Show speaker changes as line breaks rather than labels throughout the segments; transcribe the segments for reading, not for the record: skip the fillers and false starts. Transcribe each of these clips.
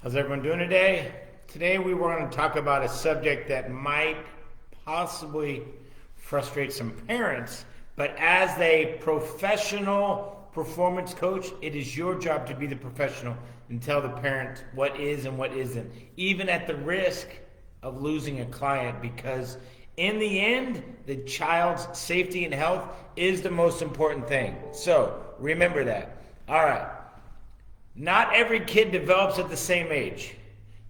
How's everyone doing today? Today we were going to talk about a subject that might possibly frustrate some parents, but as a professional performance coach, it is your job to be the professional and tell the parent what is and what isn't, even at the risk of losing a client, because in the end, the child's safety and health is the most important thing. So remember that. All right. Not every kid develops at the same age.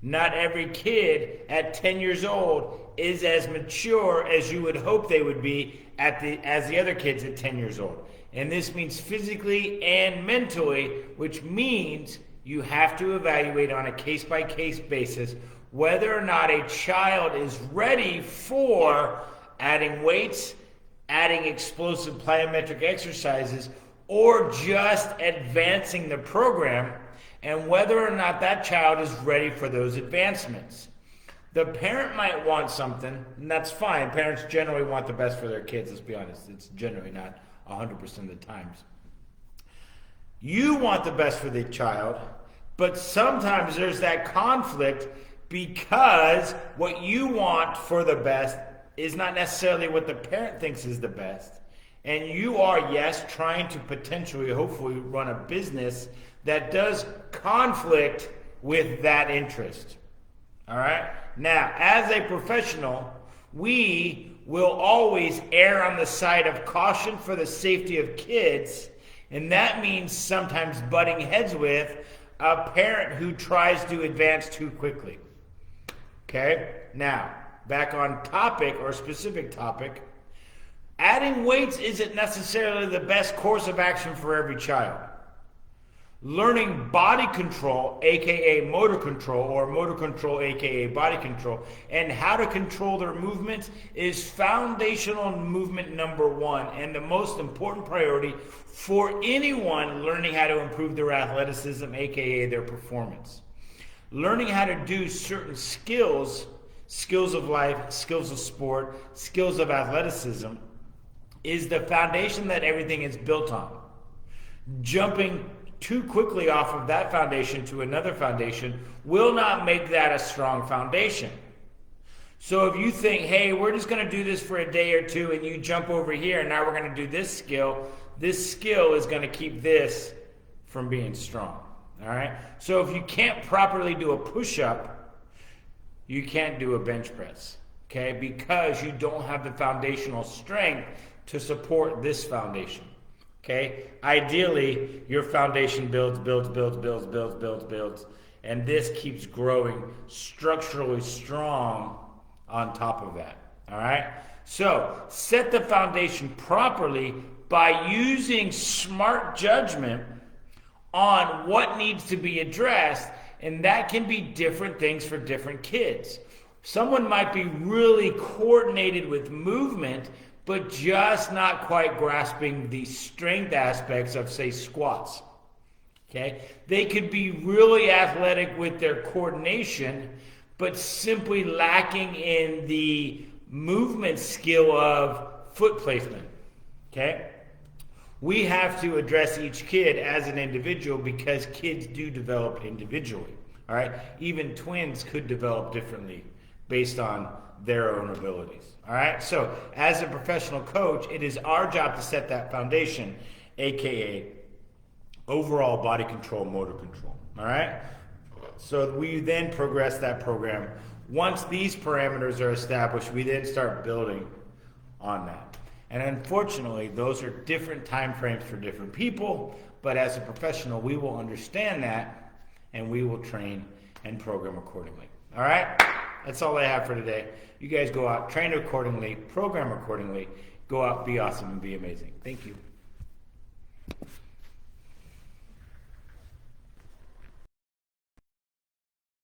Not every kid at 10 years old is as mature as you would hope they would be as the other kids at 10 years old. And this means physically and mentally, which means you have to evaluate on a case-by-case basis whether or not a child is ready for adding weights, adding explosive plyometric exercises, or just advancing the program, and whether or not that child is ready for those advancements. The parent might want something, and that's fine. Parents generally want the best for their kids, let's be honest. It's generally not 100% of the times. You want the best for the child, but sometimes there's that conflict because what you want for the best is not necessarily what the parent thinks is the best. And you are, yes, trying to potentially, hopefully, run a business that does conflict with that interest. All right? Now, as a professional, we will always err on the side of caution for the safety of kids, and that means sometimes butting heads with a parent who tries to advance too quickly. Okay? Now, back on topic or specific topic, adding weights isn't necessarily the best course of action for every child. Learning body control, aka motor control, or motor control, aka body control, and how to control their movements is foundational movement number one and the most important priority for anyone learning how to improve their athleticism, aka their performance. Learning how to do certain skills of life, skills of sport, skills of athleticism, is the foundation that everything is built on. Jumping too quickly off of that foundation to another foundation will not make that a strong foundation. So if you think, hey, we're just going to do this for a day or two, and you jump over here and now we're going to do this skill is going to keep this from being strong. All right? So if you can't properly do a push-up, you can't do a bench press, okay? Because you don't have the foundational strength to support this foundation, okay? Ideally, your foundation builds, and this keeps growing structurally strong on top of that, all right? So, set the foundation properly by using smart judgment on what needs to be addressed, and that can be different things for different kids. Someone might be really coordinated with movement, but just not quite grasping the strength aspects of, say, squats. Okay? They could be really athletic with their coordination, but simply lacking in the movement skill of foot placement. Okay? We have to address each kid as an individual because kids do develop individually. All right? Even twins could develop differently based on their own abilities. All right? So, as a professional coach, it is our job to set that foundation, aka overall body control, motor control. All right? So, we then progress that program. Once these parameters are established, we then start building on that. And unfortunately, those are different time frames for different people, but as a professional, we will understand that and we will train and program accordingly. All right? That's all I have for today. You guys go out, train accordingly, program accordingly, go out, be awesome, and be amazing. Thank you.